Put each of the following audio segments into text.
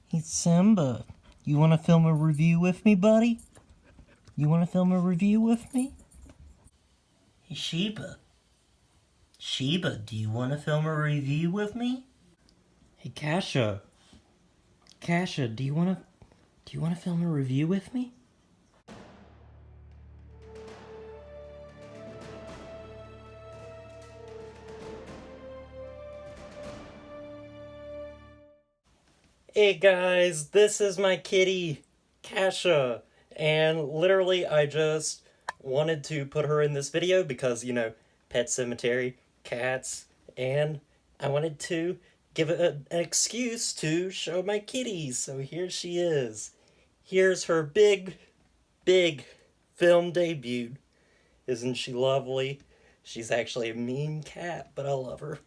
Hey Simba, you want to film a review with me, buddy? You want to film a review with me? Hey Sheba, do you want to film a review with me? Hey Kasha, do you want to film a review with me? Hey guys, this is my kitty, Kasha, and literally I just wanted to put her in this video because, Pet Sematary, cats, and I wanted to give it an excuse to show my kitty, so here she is. Here's her big film debut. Isn't she lovely? She's actually a mean cat, but I love her.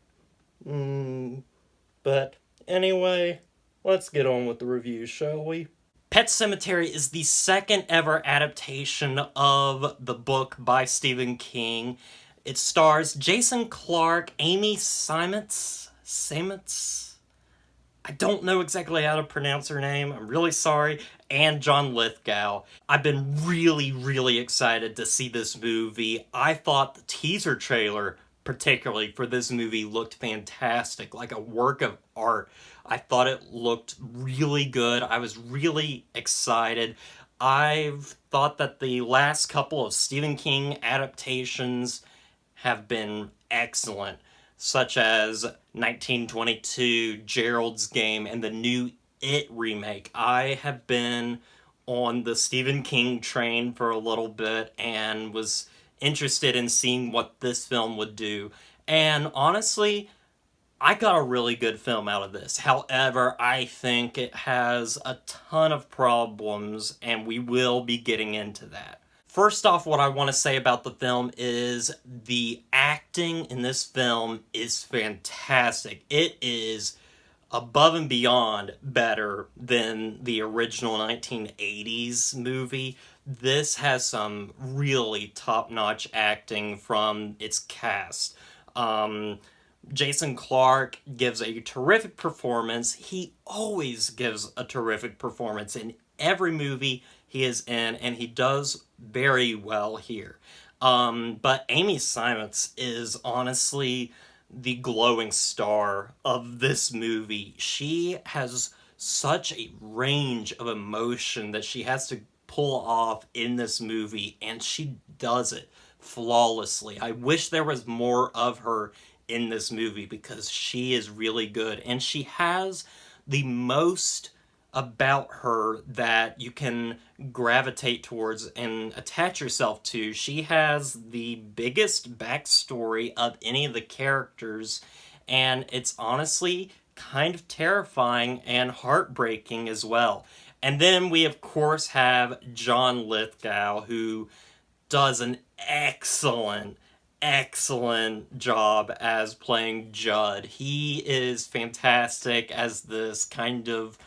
But anyway, let's get on with the review, shall we? Pet Sematary is the second ever adaptation of the book by Stephen King. It stars Jason Clarke, Amy Seimetz. I don't know exactly how to pronounce her name. I'm really sorry. And John Lithgow. I've been really excited to see this movie. I thought the teaser trailer, particularly for this movie, looked fantastic, like a work of art. I thought it looked really good. I was really excited. I've thought that the last couple of Stephen King adaptations have been excellent, such as 1922, Gerald's Game, and the new It remake. I have been on the Stephen King train for a little bit and was interested in seeing what this film would do. And honestly, I got a really good film out of this. However, I think it has a ton of problems, and we will be getting into that. First off, what I want to say about the film is the acting in this film is fantastic. It is above and beyond better than the original 1980s movie. This has some really top-notch acting from its cast. Jason Clarke gives a terrific performance. He always gives a terrific performance in every movie he is in, and he does very well here. But Amy Seimetz is honestly the glowing star of this movie. She has such a range of emotion that she has to pull off in this movie, and she does it flawlessly. I wish there was more of her in this movie because she is really good, and she has the most about her that you can gravitate towards and attach yourself to. She has the biggest backstory of any of the characters, and it's honestly kind of terrifying and heartbreaking as well. And then we, of course, have John Lithgow, who does an excellent job as playing Judd. He is fantastic as this kind of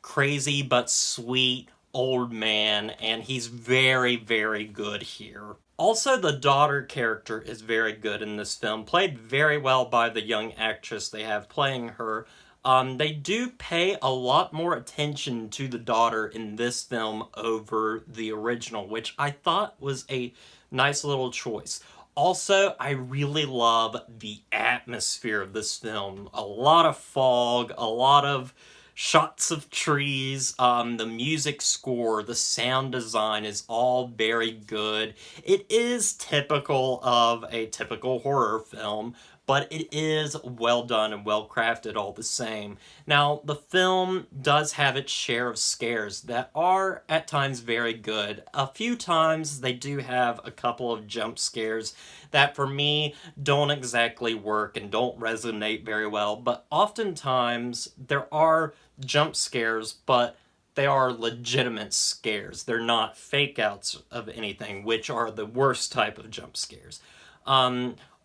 crazy but sweet old man, and he's very good here. Also, the daughter character is very good in this film, played very well by the young actress they have playing her. They do pay a lot more attention to the daughter in this film over the original, which I thought was a nice little choice. Also, I really love the atmosphere of this film. A lot of fog, a lot of shots of trees, the music score, the sound design is all very good. It is typical of a typical horror film, but it is well done and well crafted all the same. Now, the film does have its share of scares that are at times very good. A few times they do have a couple of jump scares that for me don't exactly work and don't resonate very well, but oftentimes there are jump scares, but they are legitimate scares. They're not fake outs of anything, which are the worst type of jump scares.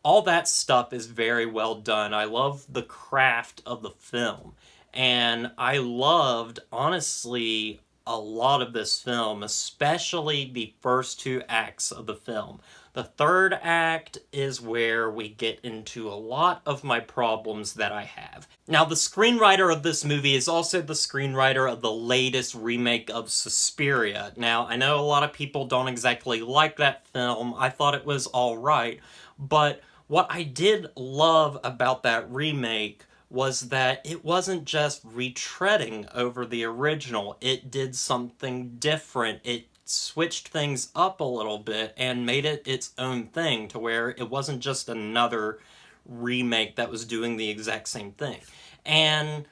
All that stuff is very well done. I love the craft of the film. And I loved, honestly, a lot of this film, especially the first two acts of the film. The third act is where we get into a lot of my problems that I have. Now, the screenwriter of this movie is also the screenwriter of the latest remake of Suspiria. Now, I know a lot of people don't exactly like that film. I thought it was alright, but what I did love about that remake was that it wasn't just retreading over the original. It did something different. It switched things up a little bit and made it its own thing, to where it wasn't just another remake that was doing the exact same thing. And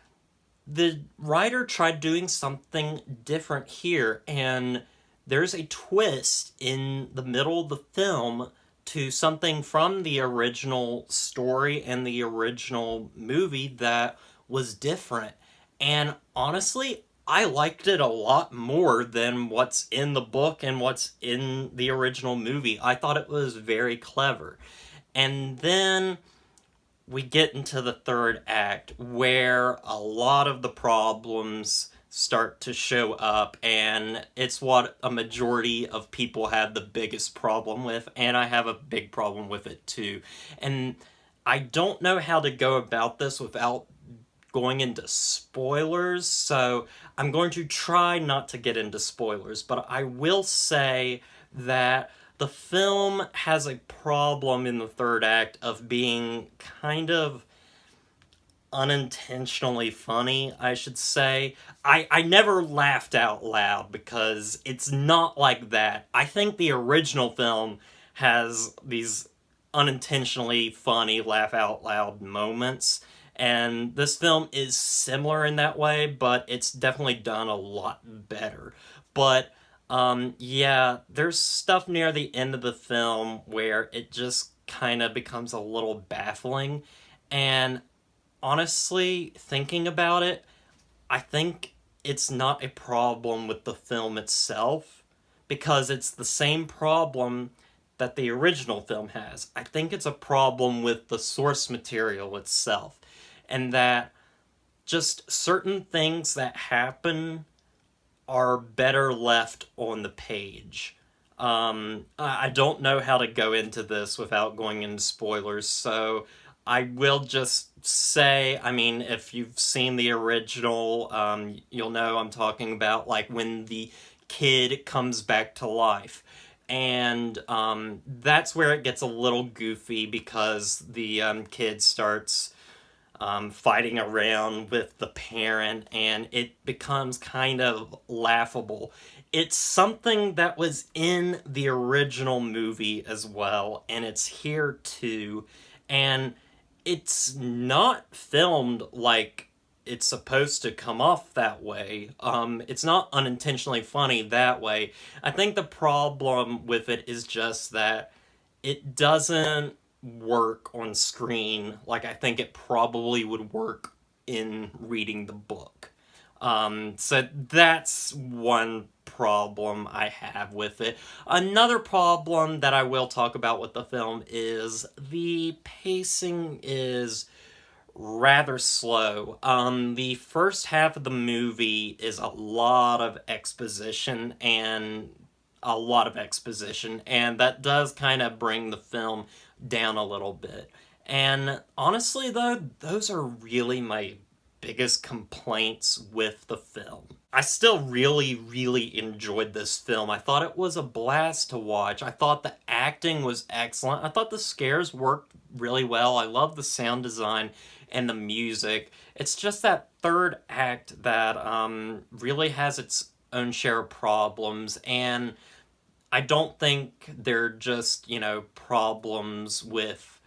the writer tried doing something different here, and there's a twist in the middle of the film to something from the original story and the original movie that was different. And honestly, I liked it a lot more than what's in the book and what's in the original movie. I thought it was very clever. And then we get into the third act, where a lot of the problems start to show up, and it's what a majority of people have the biggest problem with, and I have a big problem with it too. And I don't know how to go about this without going into spoilers, so I'm going to try not to get into spoilers, but I will say that the film has a problem in the third act of being kind of unintentionally funny, I should say. I never laughed out loud, because it's not like that. I think the original film has these unintentionally funny laugh out loud moments, and this film is similar in that way, but it's definitely done a lot better. But yeah, there's stuff near the end of the film where it just kind of becomes a little baffling, and honestly, thinking about it, I think it's not a problem with the film itself, because it's the same problem that the original film has. I think it's a problem with the source material itself, and that just certain things that happen are better left on the page. I don't know how to go into this without going into spoilers, so I will just say, I mean, if you've seen the original, you'll know I'm talking about, like, when the kid comes back to life. And that's where it gets a little goofy, because the kid starts fighting around with the parent, and it becomes kind of laughable. It's something that was in the original movie as well, and it's here too, and it's not filmed like it's supposed to come off that way. It's not unintentionally funny that way. I think the problem with it is just that it doesn't work on screen like I think it probably would work in reading the book. So that's one problem I have with it. Another problem that I will talk about with the film is the pacing is rather slow. The first half of the movie is a lot of exposition, and that does kind of bring the film down a little bit. And honestly, though, those are really my biggest complaints with the film. I still really, really enjoyed this film. I thought it was a blast to watch. I thought the acting was excellent. I thought the scares worked really well. I love the sound design and the music. It's just that third act that really has its own share of problems, and I don't think they're just, problems with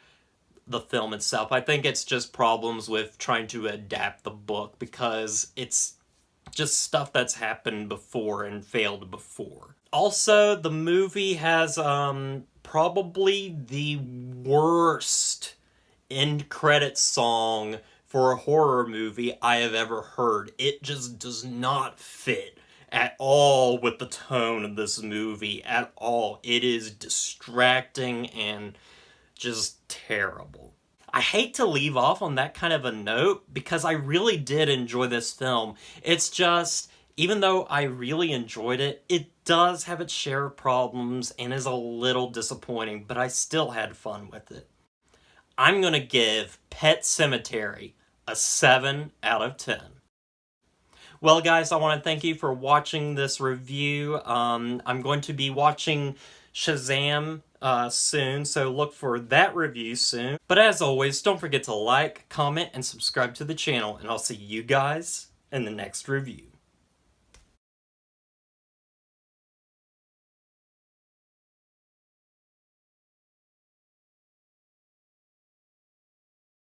the film itself. I think it's just problems with trying to adapt the book, because it's just stuff that's happened before and failed before. Also, the movie has probably the worst end credit song for a horror movie I have ever heard. It just does not fit at all with the tone of this movie at all. It is distracting and just terrible. I hate to leave off on that kind of a note, because I really did enjoy this film. It's just, Even though I really enjoyed it, it does have its share of problems and is a little disappointing, but I still had fun with it. I'm going to give Pet Sematary a 7 out of 10. Well, guys, I want to thank you for watching this review. I'm going to be watching Shazam soon, so look for that review soon. But as always, don't forget to like, comment, and subscribe to the channel, and I'll see you guys in the next review.